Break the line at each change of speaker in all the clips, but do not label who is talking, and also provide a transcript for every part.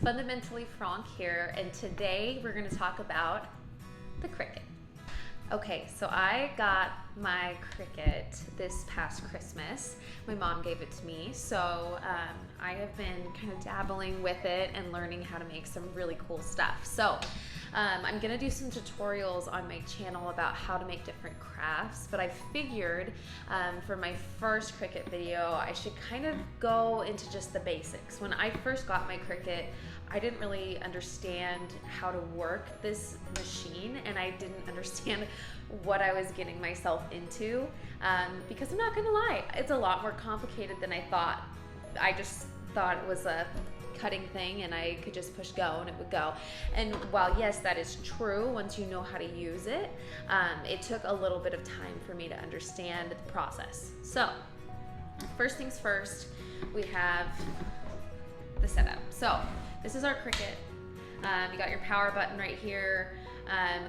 Fundamentally Franck here, and today we're going to talk about the Cricut. Okay, so I got my Cricut this past Christmas. My mom gave it to me, so I have been kind of dabbling with it and learning how to make some really cool stuff. So I'm gonna do some tutorials on my channel about how to make different crafts, but I figured for my first Cricut video, I should kind of go into just the basics. When I first got my Cricut, I didn't really understand how to work this machine, and I didn't understand what I was getting myself into because I'm not gonna lie, it's a lot more complicated than I thought. I just thought it was a cutting thing and I could just push go and it would go. And while yes, that is true, once you know how to use it, it took a little bit of time for me to understand the process. So first things first, we have the setup. So this is our Cricut. You got your power button right here.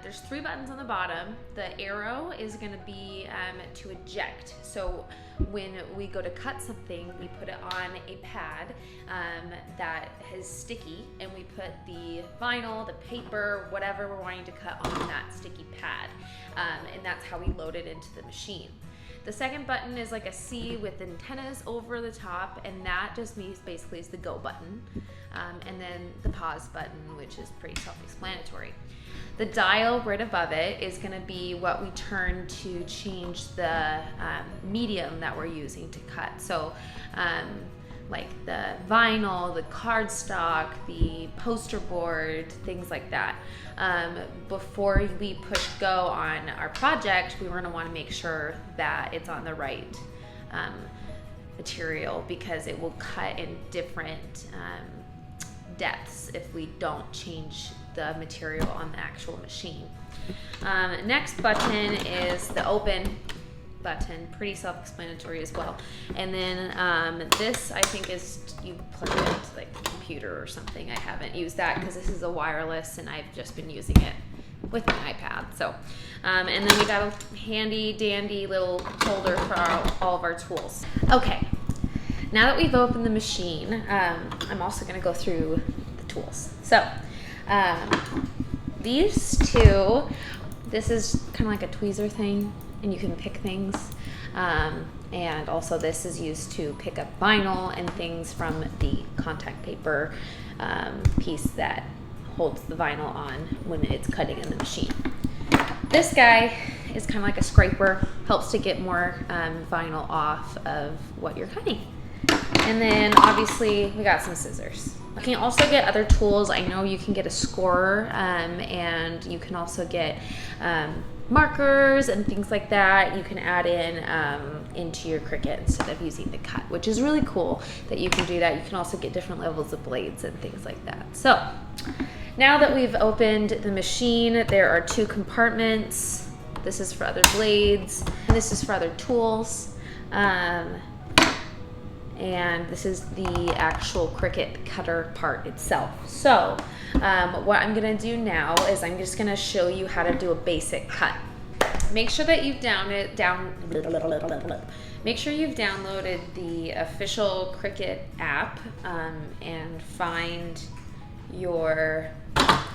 There's 3 buttons on the bottom. The arrow is going to be to eject. So when we go to cut something, we put it on a pad that is sticky, and we put the vinyl, the paper, whatever we're wanting to cut on that sticky pad. And that's how we load it into the machine. The second button is like a C with antennas over the top, and that just means basically is the go button. And then the pause button, which is pretty self-explanatory. The dial right above it is going to be what we turn to change the medium that we're using to cut. So like the vinyl, the cardstock, the poster board, things like that. Before we push go on our project, we want to make sure that it's on the right material, because it will cut in different depths if we don't change the material on the actual machine. Next button is the open button, pretty self-explanatory as well. And then this, I think, is you plug it into like the computer or something. I haven't used that because this is a wireless and I've just been using it with my iPad. So, and then we got a handy dandy little holder for all of our tools. Okay, now that we've opened the machine, I'm also going to go through the tools. So these two, this is kind of like a tweezer thing, and you can pick things. And also this is used to pick up vinyl and things from the contact paper piece that holds the vinyl on when it's cutting in the machine. This guy is kind of like a scraper, helps to get more vinyl off of what you're cutting. And then obviously we got some scissors. You can also get other tools. I know you can get a scorer, and you can also get markers and things like that you can add in into your Cricut instead of using the cut, which is really cool that you can do that. You can also get different levels of blades and things like that. So now that we've opened the machine, there are 2 compartments. This is for other blades, and this is for other tools. And this is the actual Cricut cutter part itself. So what I'm gonna do now is I'm just gonna show you how to do a basic cut. Make sure that you've make sure you've downloaded the official Cricut app and find your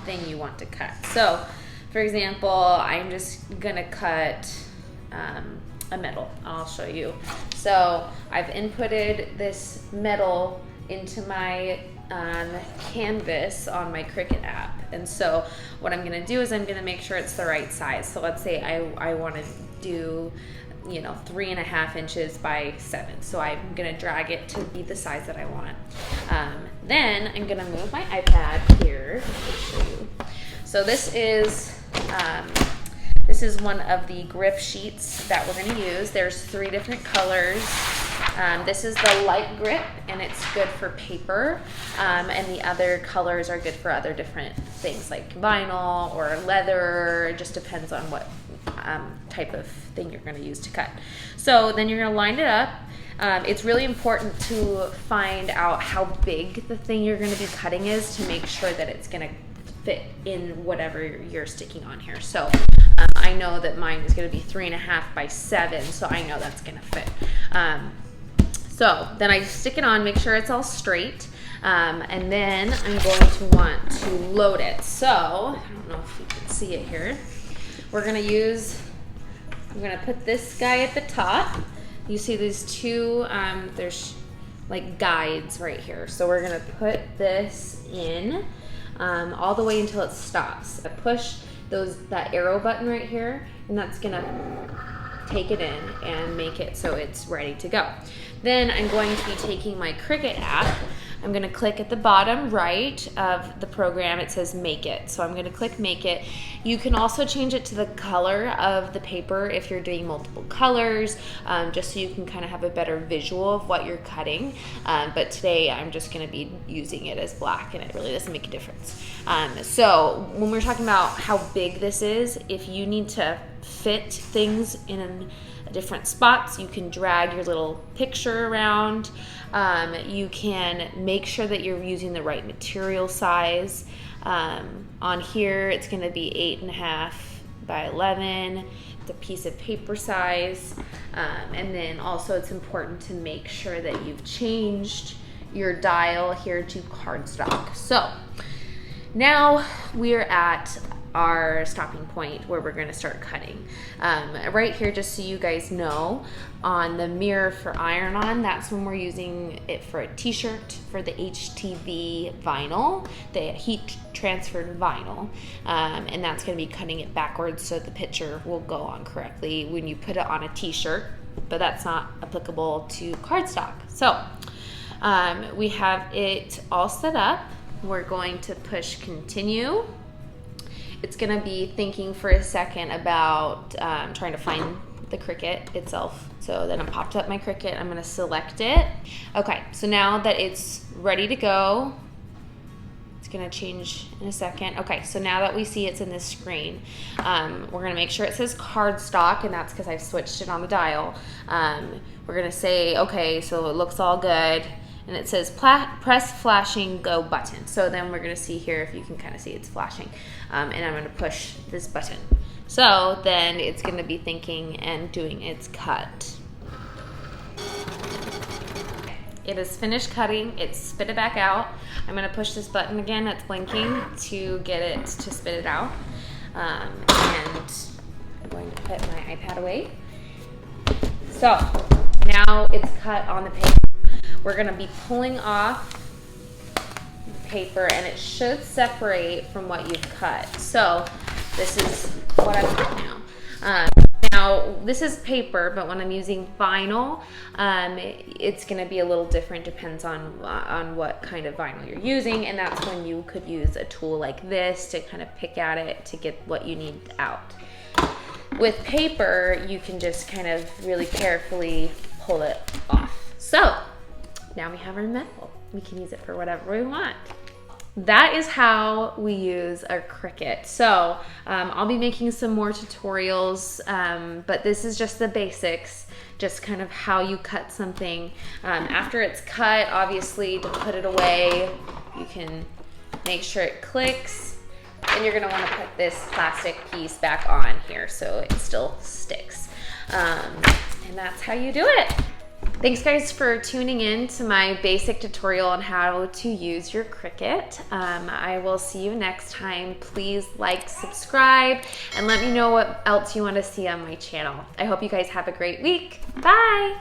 thing you want to cut. So for example, I'm just gonna cut a metal. I'll show you. So I've inputted this metal into my canvas on my Cricut app, and so what I'm going to do is I'm going to make sure it's the right size. So let's say I want to do 3.5 inches by 7, so I'm going to drag it to be the size that I want. Then I'm going to move my iPad here to show you. So this is one of the grip sheets that we're going to use. There's 3 different colors. This is the light grip, and it's good for paper, and the other colors are good for other different things like vinyl or leather. It just depends on what type of thing you're going to use to cut. So then you're going to line it up. It's really important to find out how big the thing you're going to be cutting is to make sure that it's going to fit in whatever you're sticking on here. So I know that mine is going to be 3.5 by 7, so I know that's going to fit. So then I stick it on, make sure it's all straight. And then I'm going to want to load it. So, I don't know if you can see it here. I'm gonna put this guy at the top. You see these two, there's like guides right here. So we're gonna put this in all the way until it stops. I push that arrow button right here, and that's gonna take it in and make it so it's ready to go. Then I'm going to be taking my Cricut app. I'm gonna click at the bottom right of the program. It says make it. So I'm gonna click make it. You can also change it to the color of the paper if you're doing multiple colors, just so you can kind of have a better visual of what you're cutting. But today I'm just gonna be using it as black, and it really doesn't make a difference. So when we're talking about how big this is, if you need to fit things in different spots, you can drag your little picture around. You can make sure that you're using the right material size. On here, it's going to be 8.5 by 11. It's a piece of paper size. And then also it's important to make sure that you've changed your dial here to cardstock. So now we're at our stopping point where we're going to start cutting. Right here, just so you guys know, on the mirror for iron-on, that's when we're using it for a t-shirt, for the HTV vinyl, the heat transferred vinyl, and that's going to be cutting it backwards so the picture will go on correctly when you put it on a t-shirt, but that's not applicable to cardstock. So we have it all set up. We're going to push continue. It's gonna be thinking for a second about trying to find the Cricut itself. So then I popped up my Cricut, I'm gonna select it. Okay, so now that it's ready to go, it's gonna change in a second. Okay, so now that we see it's in this screen, we're gonna make sure it says cardstock, and that's because I've switched it on the dial. We're gonna say, okay, so it looks all good. And it says press flashing go button. So then we're gonna see here, if you can kind of see it's flashing. And I'm gonna push this button. So then it's gonna be thinking and doing its cut. It is finished cutting, it's spit it back out. I'm gonna push this button again that's blinking to get it to spit it out. And I'm going to put my iPad away. So now it's cut on the paper. We're gonna be pulling off the paper, and it should separate from what you've cut. So this is what I've cut now. Now this is paper, but when I'm using vinyl, it's gonna be a little different, depends on what kind of vinyl you're using, and that's when you could use a tool like this to kind of pick at it to get what you need out. With paper, you can just kind of really carefully pull it off. So now we have our metal. We can use it for whatever we want. That is how we use our Cricut. So I'll be making some more tutorials, but this is just the basics, just kind of how you cut something. After it's cut, obviously, to put it away, you can make sure it clicks, and you're gonna wanna put this plastic piece back on here so it still sticks. And that's how you do it. Thanks guys for tuning in to my basic tutorial on how to use your Cricut. I will see you next time. Please like, subscribe, and let me know what else you want to see on my channel. I hope you guys have a great week. Bye!